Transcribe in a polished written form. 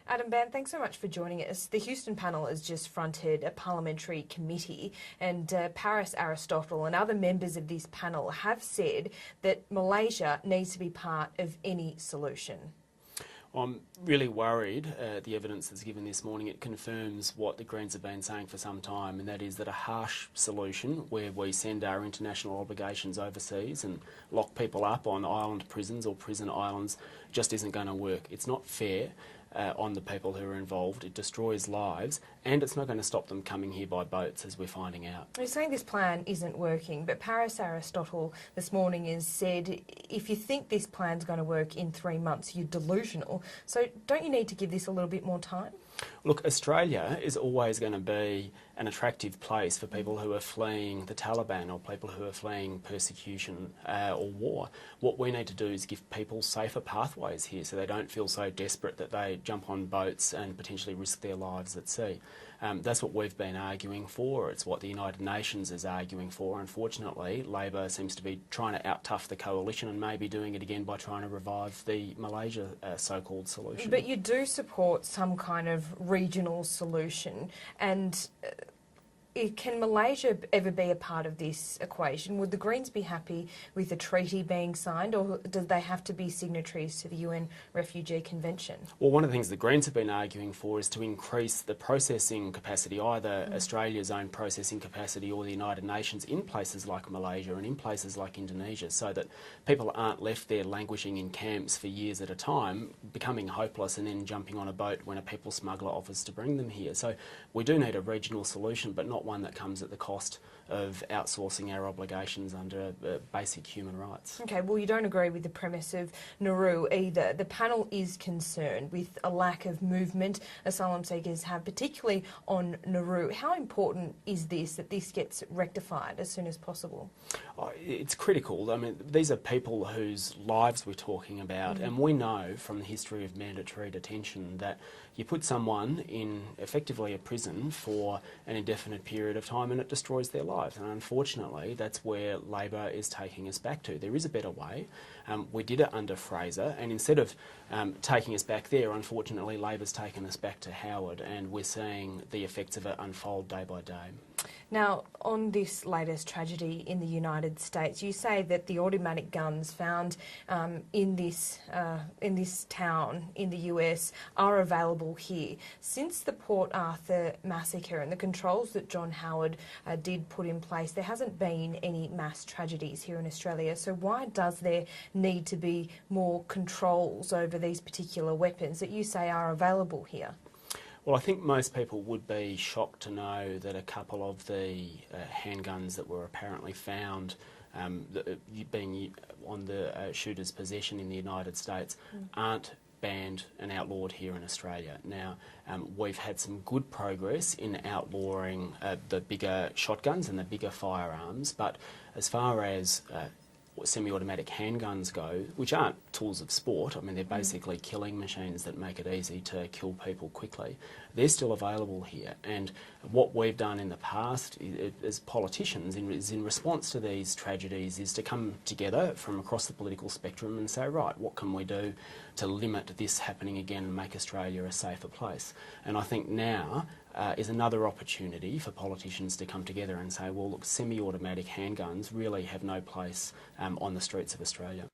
Adam Bandt, thanks so much for joining us. The Houston panel has just fronted a parliamentary committee, and Paris Aristotle and other members of this panel have said that Malaysia needs to be part of any solution. I'm really worried. The evidence that's given this morning, it confirms what the Greens have been saying for some time, and that is that a harsh solution where we send our international obligations overseas and lock people up on island prisons or prison islands just isn't going to work. It's not fair on the people who are involved. It destroys lives, and it's not going to stop them coming here by boats, as we're finding out. You're saying this plan isn't working, but Paris Aristotle this morning has said if you think this plan's going to work in 3 months, you're delusional. So don't you need to give this a little bit more time? Look, Australia is always going to be an attractive place for people who are fleeing the Taliban or people who are fleeing persecution or war. What we need to do is give people safer pathways here so they don't feel so desperate that they jump on boats and potentially risk their lives at sea. That's what we've been arguing for. It's what the United Nations is arguing for. Unfortunately, Labor seems to be trying to out-tough the coalition and maybe doing it again by trying to revive the Malaysia so-called solution. But you do support some kind of regional solution, and can Malaysia ever be a part of this equation? Would the Greens be happy with a treaty being signed, or do they have to be signatories to the UN Refugee Convention? Well, one of the things the Greens have been arguing for is to increase the processing capacity, either Australia's own processing capacity or the United Nations in places like Malaysia and in places like Indonesia, so that people aren't left there languishing in camps for years at a time, becoming hopeless and then jumping on a boat when a people smuggler offers to bring them here. So we do need a regional solution, but not one that comes at the cost of outsourcing our obligations under basic human rights. Okay, well, you don't agree with the premise of Nauru either. The panel is concerned with a lack of movement asylum seekers have, particularly on Nauru. How important is this, that this gets rectified as soon as possible? It's critical. I mean, these are people whose lives we're talking about, and we know from the history of mandatory detention that you put someone in effectively a prison for an indefinite period of time and it destroys their lives. And unfortunately, that's where Labor is taking us back to. There is a better way. We did it under Fraser, and instead of taking us back there, unfortunately, Labor's taken us back to Howard, and we're seeing the effects of it unfold day by day. Now, on this latest tragedy in the United States, you say that the automatic guns found in this town in the US are available here. Since the Port Arthur massacre and the controls that John Howard did put in place, there hasn't been any mass tragedies here in Australia. So why does there need to be more controls over these particular weapons that you say are available here? Well, I think most people would be shocked to know that a couple of the handguns that were apparently found being on the shooter's possession in the United States aren't banned and outlawed here in Australia. Now, we've had some good progress in outlawing the bigger shotguns and the bigger firearms, but as far as semi-automatic handguns go, which aren't tools of sport, I mean, they're basically killing machines that make it easy to kill people quickly, they're still available here. And what we've done in the past as politicians is in response to these tragedies is to come together from across the political spectrum and say, right, what can we do to limit this happening again and make Australia a safer place? And I think now is another opportunity for politicians to come together and say, well, look, semi-automatic handguns really have no place on the streets of Australia.